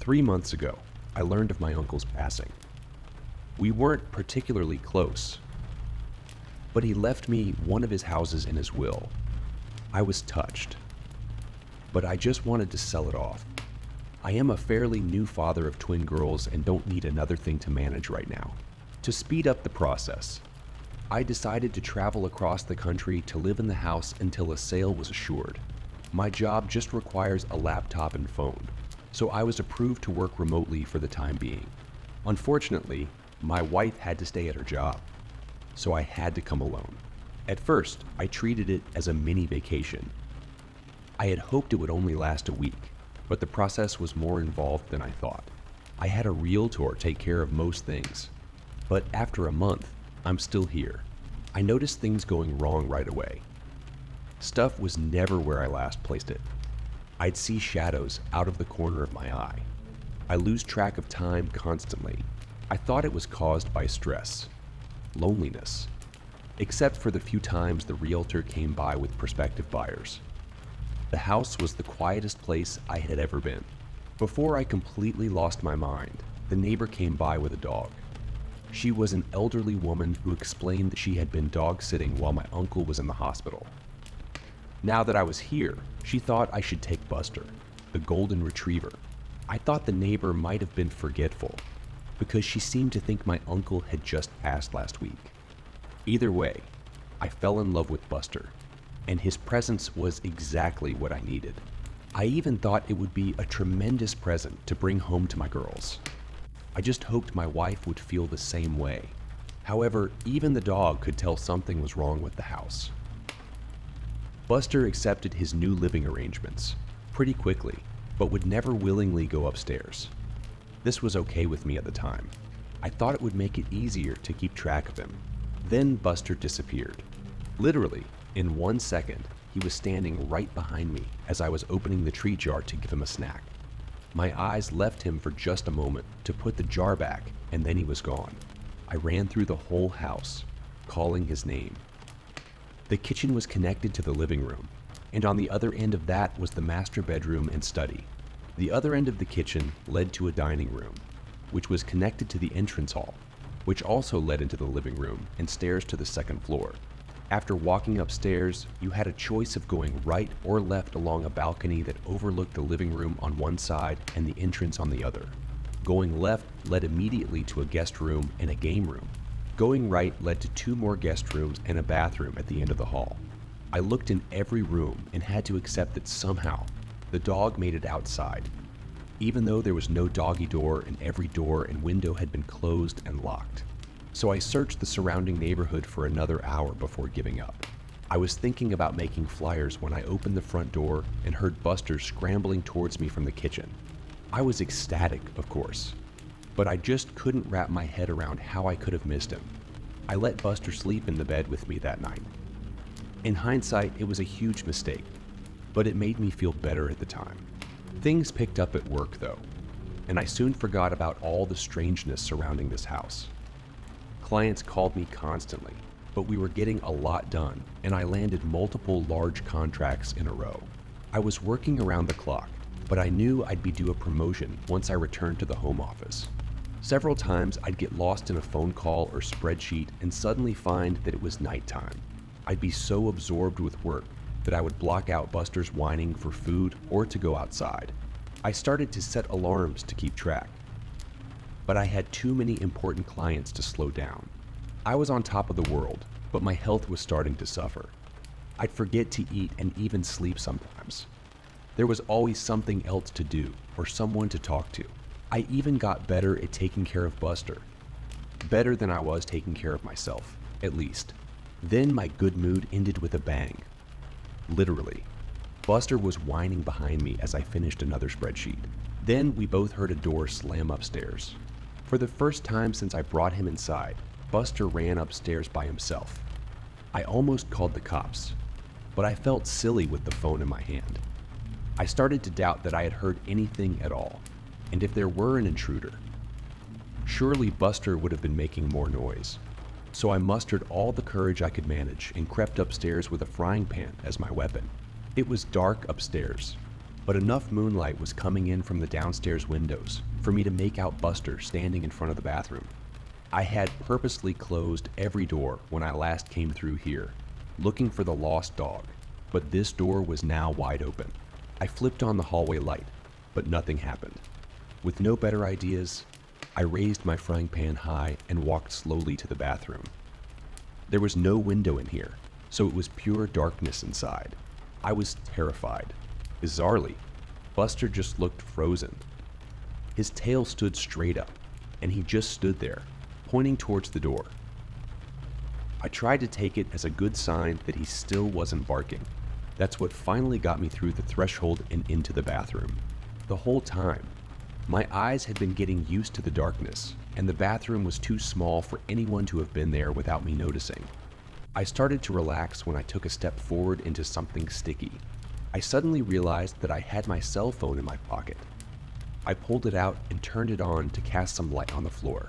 3 months ago, I learned of my uncle's passing. We weren't particularly close, but he left me one of his houses in his will. I was touched, but I just wanted to sell it off. I am a fairly new father of twin girls and don't need another thing to manage right now. To speed up the process, I decided to travel across the country to live in the house until a sale was assured. My job just requires a laptop and phone, so I was approved to work remotely for the time being. Unfortunately, my wife had to stay at her job, so I had to come alone. At first, I treated it as a mini vacation. I had hoped it would only last a week, but the process was more involved than I thought. I had a realtor take care of most things, but after a month, I'm still here. I noticed things going wrong right away. Stuff was never where I last placed it. I'd see shadows out of the corner of my eye. I lose track of time constantly. I thought it was caused by stress, loneliness, except for the few times the realtor came by with prospective buyers. The house was the quietest place I had ever been. Before I completely lost my mind, the neighbor came by with a dog. She was an elderly woman who explained that she had been dog sitting while my uncle was in the hospital. Now that I was here, she thought I should take Buster, the golden retriever. I thought the neighbor might have been forgetful, because she seemed to think my uncle had just passed last week. Either way, I fell in love with Buster, and his presence was exactly what I needed. I even thought it would be a tremendous present to bring home to my girls. I just hoped my wife would feel the same way. However, even the dog could tell something was wrong with the house. Buster accepted his new living arrangements pretty quickly, but would never willingly go upstairs. This was okay with me at the time. I thought it would make it easier to keep track of him. Then Buster disappeared. Literally, in 1 second, he was standing right behind me as I was opening the treat jar to give him a snack. My eyes left him for just a moment to put the jar back, and then he was gone. I ran through the whole house, calling his name. The kitchen was connected to the living room, and on the other end of that was the master bedroom and study. The other end of the kitchen led to a dining room, which was connected to the entrance hall, which also led into the living room and stairs to the second floor. After walking upstairs, you had a choice of going right or left along a balcony that overlooked the living room on one side and the entrance on the other. Going left led immediately to a guest room and a game room. Going right led to 2 more guest rooms and a bathroom at the end of the hall. I looked in every room and had to accept that somehow the dog made it outside, even though there was no doggy door and every door and window had been closed and locked. So I searched the surrounding neighborhood for another hour before giving up. I was thinking about making flyers when I opened the front door and heard Buster scrambling towards me from the kitchen. I was ecstatic, of course, but I just couldn't wrap my head around how I could have missed him. I let Buster sleep in the bed with me that night. In hindsight, it was a huge mistake, but it made me feel better at the time. Things picked up at work though, and I soon forgot about all the strangeness surrounding this house. Clients called me constantly, but we were getting a lot done, and I landed multiple large contracts in a row. I was working around the clock, but I knew I'd be due a promotion once I returned to the home office. Several times I'd get lost in a phone call or spreadsheet and suddenly find that it was nighttime. I'd be so absorbed with work that I would block out Buster's whining for food or to go outside. I started to set alarms to keep track, but I had too many important clients to slow down. I was on top of the world, but my health was starting to suffer. I'd forget to eat and even sleep sometimes. There was always something else to do or someone to talk to. I even got better at taking care of Buster. Better than I was taking care of myself, at least. Then my good mood ended with a bang. Literally. Buster was whining behind me as I finished another spreadsheet. Then we both heard a door slam upstairs. For the first time since I brought him inside, Buster ran upstairs by himself. I almost called the cops, but I felt silly with the phone in my hand. I started to doubt that I had heard anything at all, and if there were an intruder, surely Buster would have been making more noise. So I mustered all the courage I could manage and crept upstairs with a frying pan as my weapon. It was dark upstairs, but enough moonlight was coming in from the downstairs windows for me to make out Buster standing in front of the bathroom. I had purposely closed every door when I last came through here, looking for the lost dog, but this door was now wide open. I flipped on the hallway light, but nothing happened. With no better ideas, I raised my frying pan high and walked slowly to the bathroom. There was no window in here, so it was pure darkness inside. I was terrified. Bizarrely, Buster just looked frozen. His tail stood straight up, and he just stood there, pointing towards the door. I tried to take it as a good sign that he still wasn't barking. That's what finally got me through the threshold and into the bathroom. The whole time, my eyes had been getting used to the darkness, and the bathroom was too small for anyone to have been there without me noticing. I started to relax when I took a step forward into something sticky. I suddenly realized that I had my cell phone in my pocket. I pulled it out and turned it on to cast some light on the floor.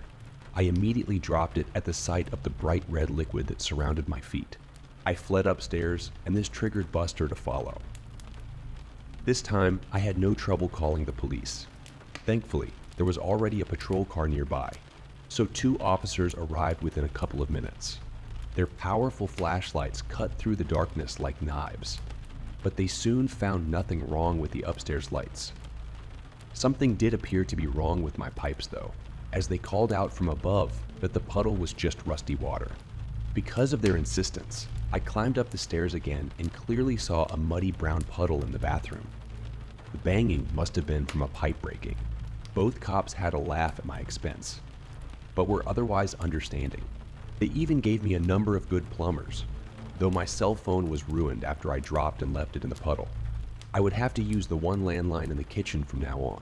I immediately dropped it at the sight of the bright red liquid that surrounded my feet. I fled upstairs, and this triggered Buster to follow. This time, I had no trouble calling the police. Thankfully, there was already a patrol car nearby, so 2 officers arrived within a couple of minutes. Their powerful flashlights cut through the darkness like knives, but they soon found nothing wrong with the upstairs lights. Something did appear to be wrong with my pipes though, as they called out from above that the puddle was just rusty water. Because of their insistence, I climbed up the stairs again and clearly saw a muddy brown puddle in the bathroom. The banging must have been from a pipe breaking. Both cops had a laugh at my expense, but were otherwise understanding. They even gave me a number of good plumbers, though my cell phone was ruined after I dropped and left it in the puddle. I would have to use the one landline in the kitchen from now on.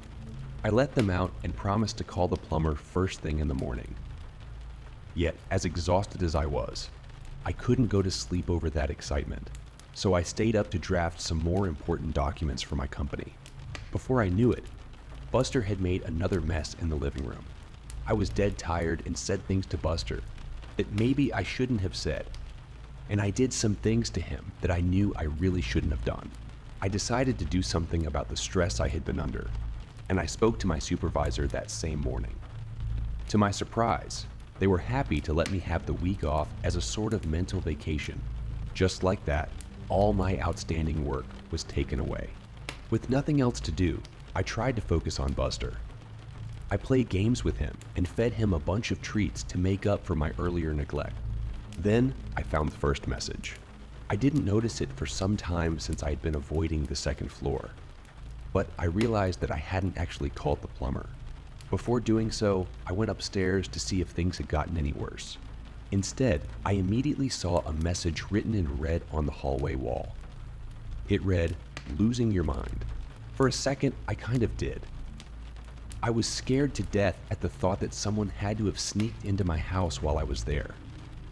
I let them out and promised to call the plumber first thing in the morning. Yet, as exhausted as I was, I couldn't go to sleep over that excitement, so I stayed up to draft some more important documents for my company. Before I knew it, Buster had made another mess in the living room. I was dead tired and said things to Buster that maybe I shouldn't have said, and I did some things to him that I knew I really shouldn't have done. I decided to do something about the stress I had been under, and I spoke to my supervisor that same morning. To my surprise, they were happy to let me have the week off as a sort of mental vacation. Just like that, all my outstanding work was taken away. With nothing else to do, I tried to focus on Buster. I played games with him and fed him a bunch of treats to make up for my earlier neglect. Then I found the first message. I didn't notice it for some time since I had been avoiding the second floor, but I realized that I hadn't actually called the plumber. Before doing so, I went upstairs to see if things had gotten any worse. Instead, I immediately saw a message written in red on the hallway wall. It read, "Losing your mind." For a second, I kind of did. I was scared to death at the thought that someone had to have sneaked into my house while I was there,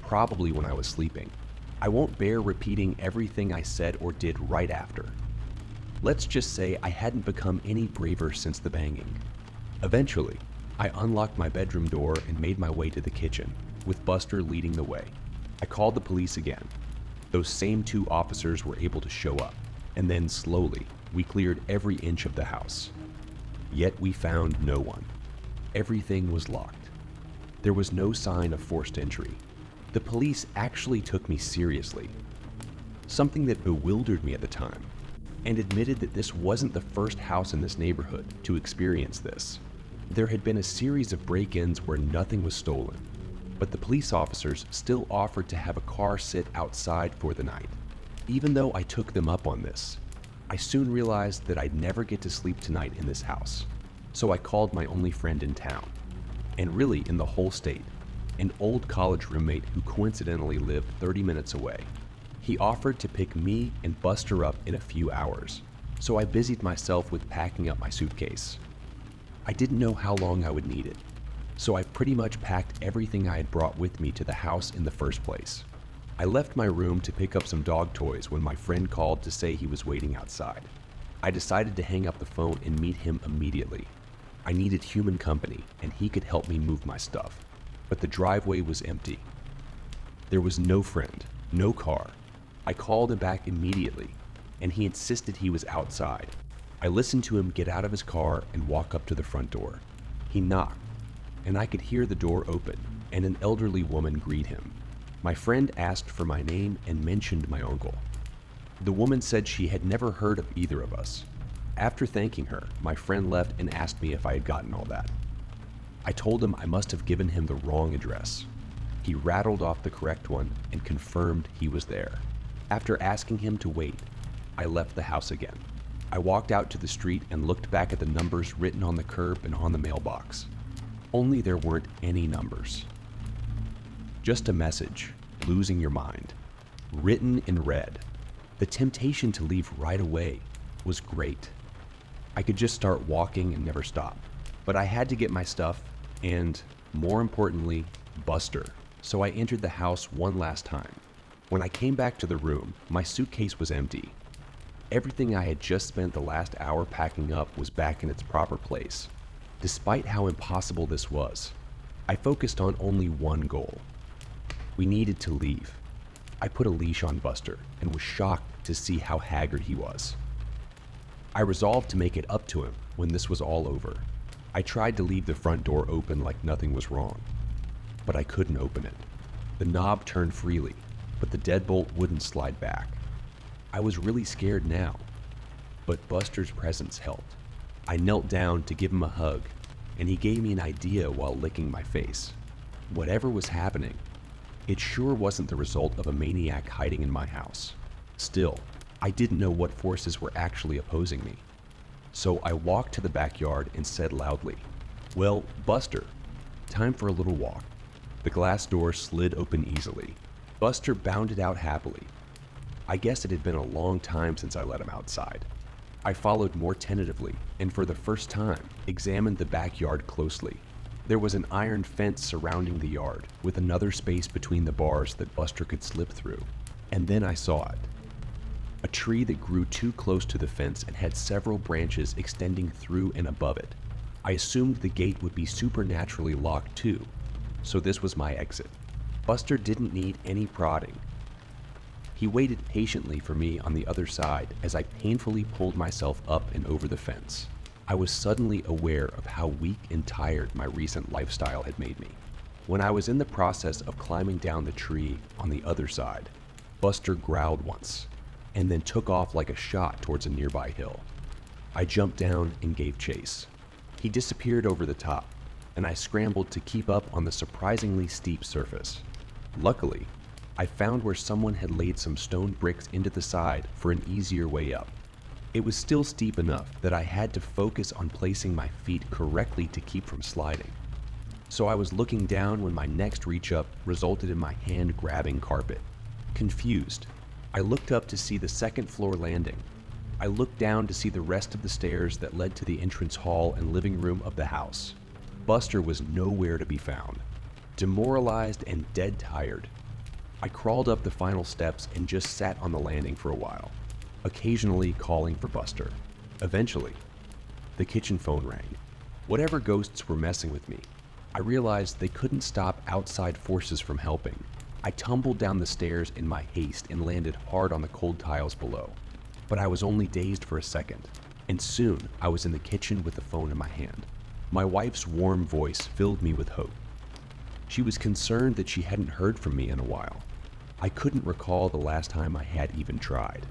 probably when I was sleeping. I won't bear repeating everything I said or did right after. Let's just say I hadn't become any braver since the banging. Eventually, I unlocked my bedroom door and made my way to the kitchen, with Buster leading the way. I called the police again. Those same 2 officers were able to show up, and then slowly, we cleared every inch of the house. Yet we found no one. Everything was locked. There was no sign of forced entry. The police actually took me seriously, something that bewildered me at the time, and admitted that this wasn't the first house in this neighborhood to experience this. There had been a series of break-ins where nothing was stolen, but the police officers still offered to have a car sit outside for the night. Even though I took them up on this, I soon realized that I'd never get to sleep tonight in this house, so I called my only friend in town, and really in the whole state, an old college roommate who coincidentally lived 30 minutes away. He offered to pick me and Buster up in a few hours, so I busied myself with packing up my suitcase. I didn't know how long I would need it, so I pretty much packed everything I had brought with me to the house in the first place. I left my room to pick up some dog toys when my friend called to say he was waiting outside. I decided to hang up the phone and meet him immediately. I needed human company, and he could help me move my stuff, but the driveway was empty. There was no friend, no car. I called him back immediately, and he insisted he was outside. I listened to him get out of his car and walk up to the front door. He knocked, and I could hear the door open and an elderly woman greet him. My friend asked for my name and mentioned my uncle. The woman said she had never heard of either of us. After thanking her, my friend left and asked me if I had gotten all that. I told him I must have given him the wrong address. He rattled off the correct one and confirmed he was there. After asking him to wait, I left the house again. I walked out to the street and looked back at the numbers written on the curb and on the mailbox. Only there weren't any numbers. Just a message, losing your mind, written in red. The temptation to leave right away was great. I could just start walking and never stop. But I had to get my stuff and, more importantly, Buster. So I entered the house one last time. When I came back to the room, my suitcase was empty. Everything I had just spent the last hour packing up was back in its proper place. Despite how impossible this was, I focused on only one goal. We needed to leave. I put a leash on Buster and was shocked to see how haggard he was. I resolved to make it up to him when this was all over. I tried to leave the front door open like nothing was wrong, but I couldn't open it. The knob turned freely, but the deadbolt wouldn't slide back. I was really scared now, but Buster's presence helped. I knelt down to give him a hug, and he gave me an idea while licking my face. Whatever was happening, it sure wasn't the result of a maniac hiding in my house. Still, I didn't know what forces were actually opposing me. So I walked to the backyard and said loudly, "Well, Buster, time for a little walk." The glass door slid open easily. Buster bounded out happily. I guess it had been a long time since I let him outside. I followed more tentatively and for the first time examined the backyard closely. There was an iron fence surrounding the yard with another space between the bars that Buster could slip through. And then I saw it. A tree that grew too close to the fence and had several branches extending through and above it. I assumed the gate would be supernaturally locked too, so this was my exit. Buster didn't need any prodding. He waited patiently for me on the other side as I painfully pulled myself up and over the fence. I was suddenly aware of how weak and tired my recent lifestyle had made me. When I was in the process of climbing down the tree on the other side, Buster growled once, and then took off like a shot towards a nearby hill. I jumped down and gave chase. He disappeared over the top, and I scrambled to keep up on the surprisingly steep surface. Luckily, I found where someone had laid some stone bricks into the side for an easier way up. It was still steep enough that I had to focus on placing my feet correctly to keep from sliding. So I was looking down when my next reach up resulted in my hand grabbing carpet. Confused, I looked up to see the second floor landing. I looked down to see the rest of the stairs that led to the entrance hall and living room of the house. Buster was nowhere to be found. Demoralized and dead tired, I crawled up the final steps and just sat on the landing for a while, occasionally calling for Buster. Eventually, the kitchen phone rang. Whatever ghosts were messing with me, I realized they couldn't stop outside forces from helping. I tumbled down the stairs in my haste and landed hard on the cold tiles below. But I was only dazed for a second, and soon I was in the kitchen with the phone in my hand. My wife's warm voice filled me with hope. She was concerned that she hadn't heard from me in a while. I couldn't recall the last time I had even tried.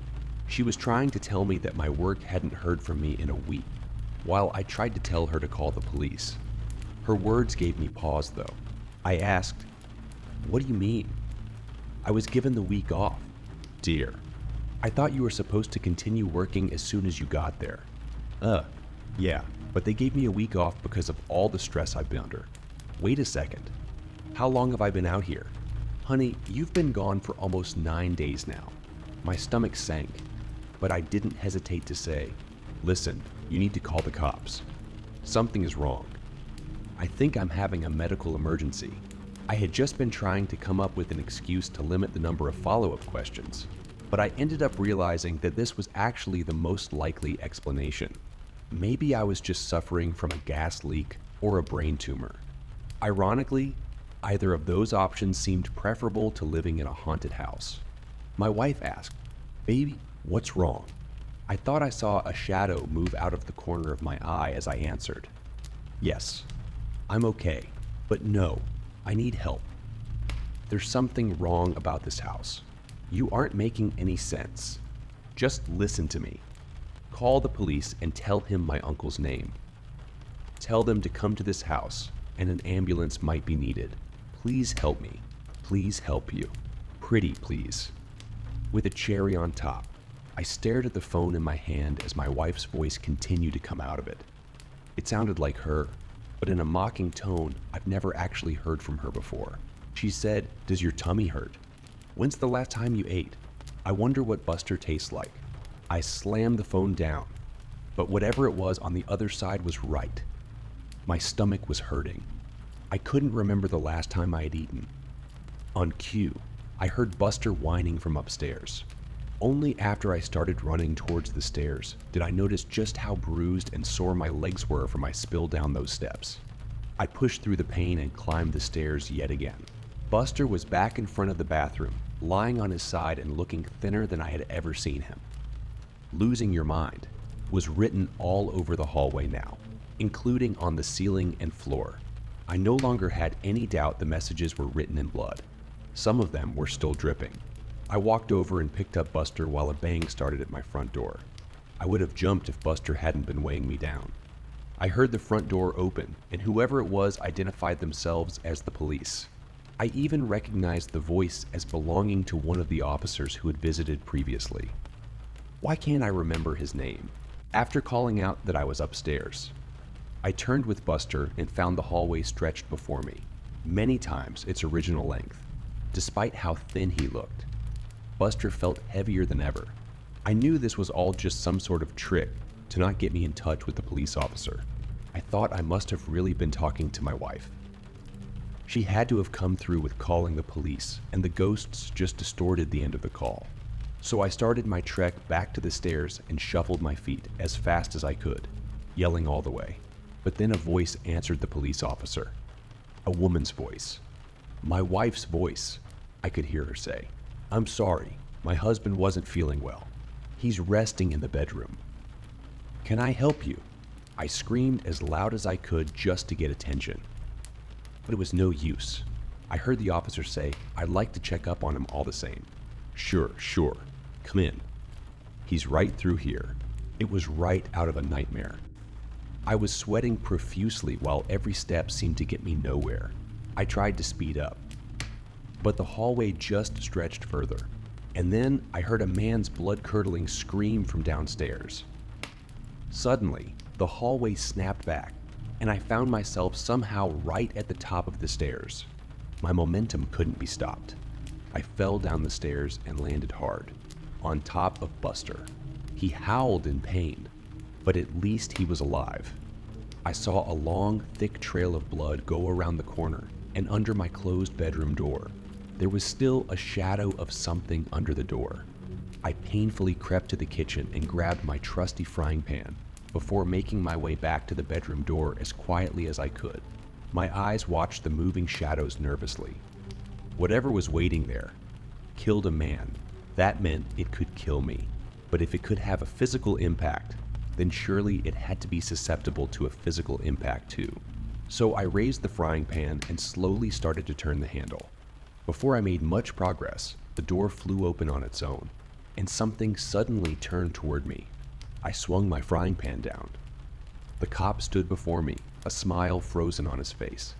She was trying to tell me that my work hadn't heard from me in a week, while I tried to tell her to call the police. Her words gave me pause though. I asked, "What do you mean?" "I was given the week off." "Dear, I thought you were supposed to continue working as soon as you got there." Yeah, but they gave me a week off because of all the stress I've been under." "Wait a second. How long have I been out here?" "Honey, you've been gone for almost 9 days now." My stomach sank, but I didn't hesitate to say, "Listen, you need to call the cops. Something is wrong. I think I'm having a medical emergency." I had just been trying to come up with an excuse to limit the number of follow-up questions, but I ended up realizing that this was actually the most likely explanation. Maybe I was just suffering from a gas leak or a brain tumor. Ironically, either of those options seemed preferable to living in a haunted house. My wife asked, "Baby, what's wrong?" I thought I saw a shadow move out of the corner of my eye as I answered. Yes, I'm okay, but no, I need help. There's something wrong about this house. You aren't making any sense. Just listen to me. Call the police and tell him my uncle's name. Tell them to come to this house and an ambulance might be needed. Please help me. Please help you. Pretty please. With a cherry on top, I stared at the phone in my hand as my wife's voice continued to come out of it. It sounded like her, but in a mocking tone I've never actually heard from her before. She said, "Does your tummy hurt? When's the last time you ate? I wonder what Buster tastes like." I slammed the phone down, but whatever it was on the other side was right. My stomach was hurting. I couldn't remember the last time I had eaten. On cue, I heard Buster whining from upstairs. Only after I started running towards the stairs did I notice just how bruised and sore my legs were from my spill down those steps. I pushed through the pain and climbed the stairs yet again. Buster was back in front of the bathroom, lying on his side and looking thinner than I had ever seen him. "Losing your mind" was written all over the hallway now, including on the ceiling and floor. I no longer had any doubt the messages were written in blood. Some of them were still dripping. I walked over and picked up Buster while a bang started at my front door. I would have jumped if Buster hadn't been weighing me down. I heard the front door open, and whoever it was identified themselves as the police. I even recognized the voice as belonging to one of the officers who had visited previously. Why can't I remember his name? After calling out that I was upstairs, I turned with Buster and found the hallway stretched before me, many times its original length. Despite how thin he looked, Buster felt heavier than ever. I knew this was all just some sort of trick to not get me in touch with the police officer. I thought I must have really been talking to my wife. She had to have come through with calling the police, and the ghosts just distorted the end of the call. So I started my trek back to the stairs and shuffled my feet as fast as I could, yelling all the way. But then a voice answered the police officer. A woman's voice. My wife's voice, I could hear her say. "I'm sorry, my husband wasn't feeling well. He's resting in the bedroom. Can I help you?" I screamed as loud as I could just to get attention. But it was no use. I heard the officer say, "I'd like to check up on him all the same." Sure. Come in. He's right through here." It was right out of a nightmare. I was sweating profusely while every step seemed to get me nowhere. I tried to speed up, but the hallway just stretched further. And then I heard a man's blood-curdling scream from downstairs. Suddenly, the hallway snapped back, and I found myself somehow right at the top of the stairs. My momentum couldn't be stopped. I fell down the stairs and landed hard, on top of Buster. He howled in pain, but at least he was alive. I saw a long, thick trail of blood go around the corner and under my closed bedroom door. There was still a shadow of something under the door. I painfully crept to the kitchen and grabbed my trusty frying pan before making my way back to the bedroom door as quietly as I could. My eyes watched the moving shadows nervously. Whatever was waiting there killed a man. That meant it could kill me. But if it could have a physical impact, then surely it had to be susceptible to a physical impact too. So I raised the frying pan and slowly started to turn the handle. Before I made much progress, the door flew open on its own, and something suddenly turned toward me. I swung my frying pan down. The cop stood before me, a smile frozen on his face.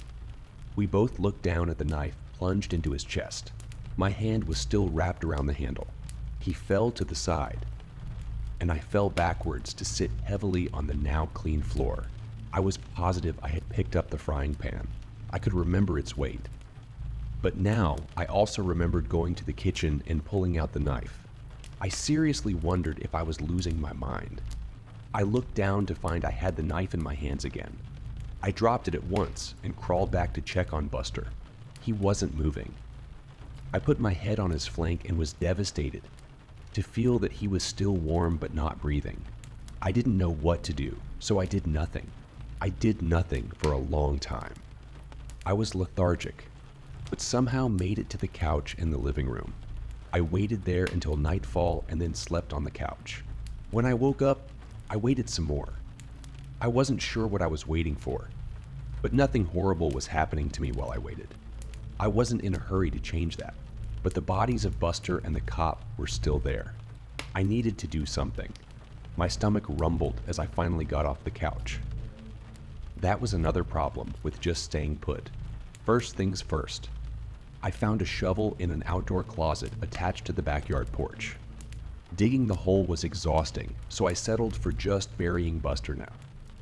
We both looked down at the knife plunged into his chest. My hand was still wrapped around the handle. He fell to the side, and I fell backwards to sit heavily on the now clean floor. I was positive I had picked up the frying pan. I could remember its weight. But now I also remembered going to the kitchen and pulling out the knife. I seriously wondered if I was losing my mind. I looked down to find I had the knife in my hands again. I dropped it at once and crawled back to check on Buster. He wasn't moving. I put my head on his flank and was devastated to feel that he was still warm but not breathing. I didn't know what to do, so I did nothing. I did nothing for a long time. I was lethargic, but somehow made it to the couch in the living room. I waited there until nightfall and then slept on the couch. When I woke up, I waited some more. I wasn't sure what I was waiting for, but nothing horrible was happening to me while I waited. I wasn't in a hurry to change that, but the bodies of Buster and the cop were still there. I needed to do something. My stomach rumbled as I finally got off the couch. That was another problem with just staying put. First things first, I found a shovel in an outdoor closet attached to the backyard porch. Digging the hole was exhausting, so I settled for just burying Buster now.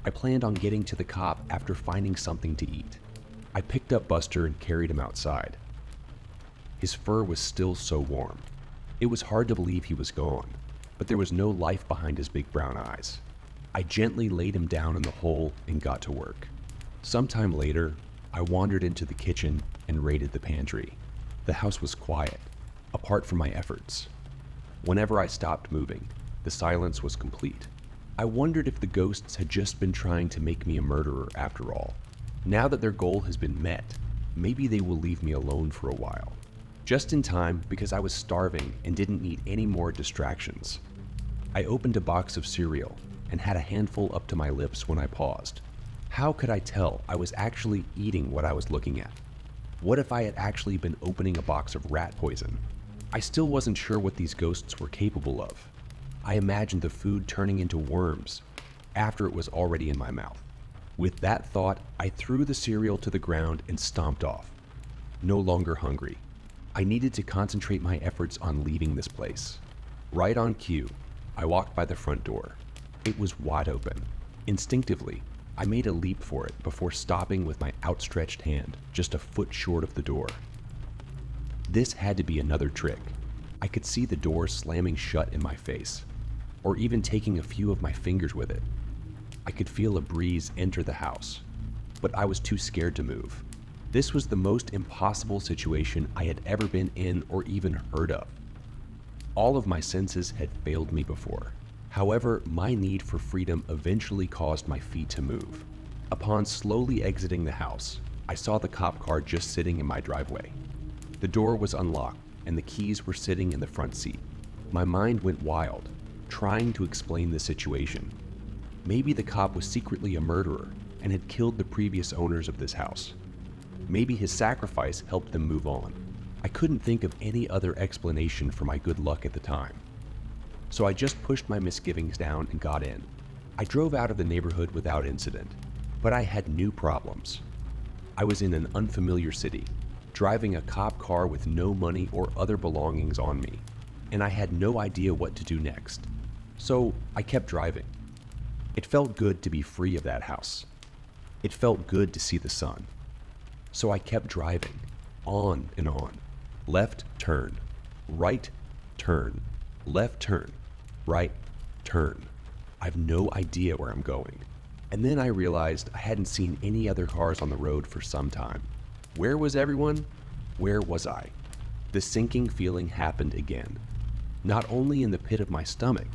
I planned on getting to the cop after finding something to eat. I picked up Buster and carried him outside. His fur was still so warm. It was hard to believe he was gone, but there was no life behind his big brown eyes. I gently laid him down in the hole and got to work. Sometime later, I wandered into the kitchen and raided the pantry. The house was quiet, apart from my efforts. Whenever I stopped moving, the silence was complete. I wondered if the ghosts had just been trying to make me a murderer after all. Now that their goal has been met, maybe they will leave me alone for a while. Just in time because I was starving and didn't need any more distractions. I opened a box of cereal and had a handful up to my lips when I paused. How could I tell I was actually eating what I was looking at? What if I had actually been opening a box of rat poison? I still wasn't sure what these ghosts were capable of. I imagined the food turning into worms after it was already in my mouth. With that thought, I threw the cereal to the ground and stomped off. No longer hungry. I needed to concentrate my efforts on leaving this place. Right on cue, I walked by the front door. It was wide open. Instinctively, I made a leap for it before stopping with my outstretched hand just a foot short of the door. This had to be another trick. I could see the door slamming shut in my face, or even taking a few of my fingers with it. I could feel a breeze enter the house, but I was too scared to move. This was the most impossible situation I had ever been in or even heard of. All of my senses had failed me before. However, my need for freedom eventually caused my feet to move. Upon slowly exiting the house, I saw the cop car just sitting in my driveway. The door was unlocked and the keys were sitting in the front seat. My mind went wild, trying to explain the situation. Maybe the cop was secretly a murderer and had killed the previous owners of this house. Maybe his sacrifice helped them move on. I couldn't think of any other explanation for my good luck at the time. So I just pushed my misgivings down and got in. I drove out of the neighborhood without incident, but I had new problems. I was in an unfamiliar city, driving a cop car with no money or other belongings on me, and I had no idea what to do next. So I kept driving. It felt good to be free of that house. It felt good to see the sun. So I kept driving, on and on. Left turn, right turn, left turn, right turn. I've no idea where I'm going. And then I realized I hadn't seen any other cars on the road for some time. Where was everyone? Where was I? The sinking feeling happened again. Not only in the pit of my stomach,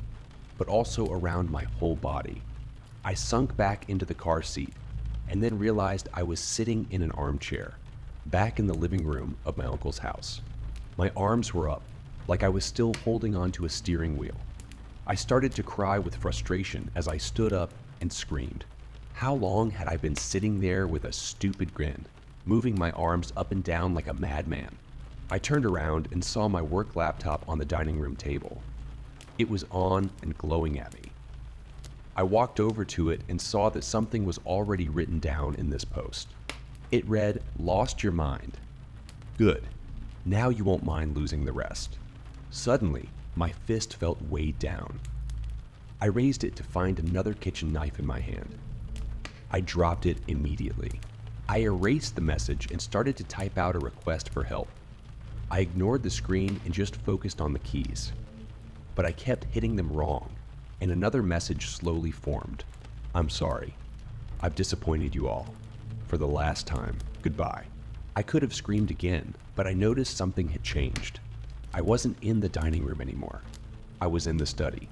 but also around my whole body. I sunk back into the car seat and then realized I was sitting in an armchair, back in the living room of my uncle's house. My arms were up, like I was still holding onto a steering wheel. I started to cry with frustration as I stood up and screamed. How long had I been sitting there with a stupid grin, moving my arms up and down like a madman? I turned around and saw my work laptop on the dining room table. It was on and glowing at me. I walked over to it and saw that something was already written down in this post. It read, "Lost your mind. Good. Now you won't mind losing the rest." Suddenly, my fist felt weighed down. I raised it to find another kitchen knife in my hand. I dropped it immediately. I erased the message and started to type out a request for help. I ignored the screen and just focused on the keys. But I kept hitting them wrong, and another message slowly formed. "I'm sorry. I've disappointed you all. For the last time, goodbye." I could have screamed again, but I noticed something had changed. I wasn't in the dining room anymore. I was in the study.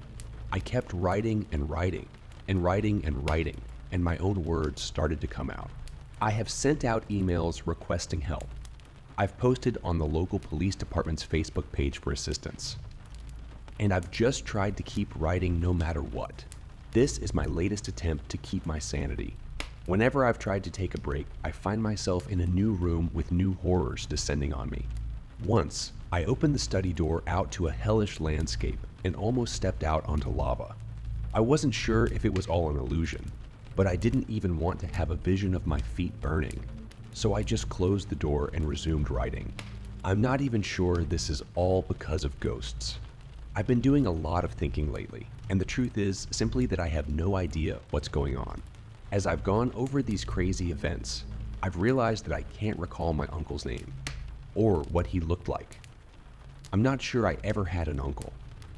I kept writing and writing and writing and writing, and my own words started to come out. I have sent out emails requesting help. I've posted on the local police department's Facebook page for assistance. and I've just tried to keep writing no matter what. This is my latest attempt to keep my sanity. Whenever I've tried to take a break, I find myself in a new room with new horrors descending on me. Once, I opened the study door out to a hellish landscape and almost stepped out onto lava. I wasn't sure if it was all an illusion, but I didn't even want to have a vision of my feet burning, so I just closed the door and resumed writing. I'm not even sure this is all because of ghosts. I've been doing a lot of thinking lately, and the truth is simply that I have no idea what's going on. As I've gone over these crazy events, I've realized that I can't recall my uncle's name, or what he looked like. I'm not sure I ever had an uncle.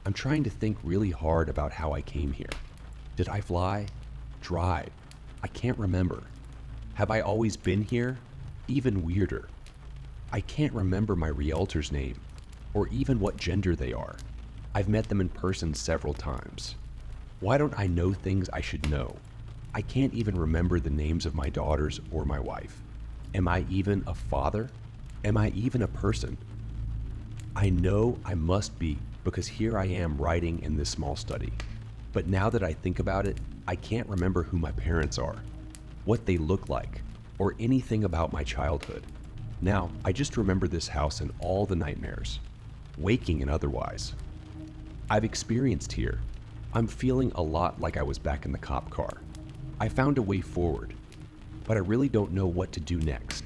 I'm trying to think really hard about how I came here. Did I fly? Drive? I can't remember. Have I always been here? Even weirder. I can't remember my realtor's name, or even what gender they are. I've met them in person several times. Why don't I know things I should know? I can't even remember the names of my daughters or my wife. Am I even a father? Am I even a person? I know I must be, because here I am writing in this small study. But now that I think about it, I can't remember who my parents are, what they look like, or anything about my childhood. Now, I just remember this house and all the nightmares, waking and otherwise. I've experienced here. I'm feeling a lot like I was back in the cop car. I found a way forward, but I really don't know what to do next.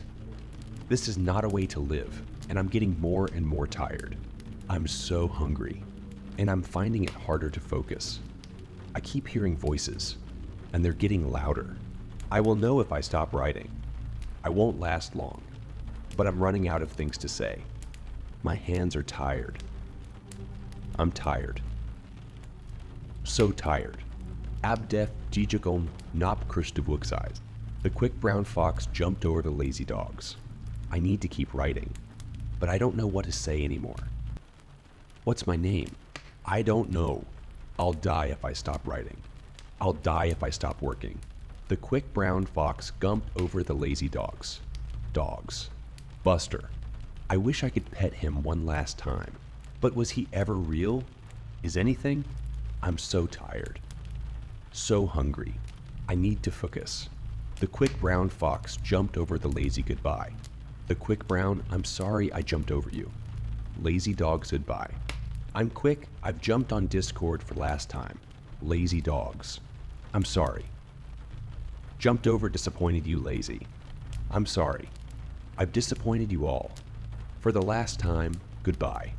This is not a way to live, and I'm getting more and more tired. I'm so hungry, and I'm finding it harder to focus. I keep hearing voices, and they're getting louder. I will know if I stop writing. I won't last long, but I'm running out of things to say. My hands are tired. I'm tired. So tired. Abdef Jijagon Nop Christewuxais. The quick brown fox jumped over the lazy dogs. I need to keep writing, but I don't know what to say anymore. What's my name? I don't know. I'll die if I stop writing. I'll die if I stop working. The quick brown fox gumped over the lazy dogs. Dogs. Buster. I wish I could pet him one last time. But was he ever real? Is anything? I'm so tired. So hungry. I need to focus. The quick brown fox jumped over the lazy goodbye. The quick brown, I'm sorry I jumped over you. Lazy dogs goodbye. I'm quick, I've jumped on Discord for last time. Lazy dogs. I'm sorry. Jumped over, disappointed you, lazy. I'm sorry. I've disappointed you all. For the last time, goodbye.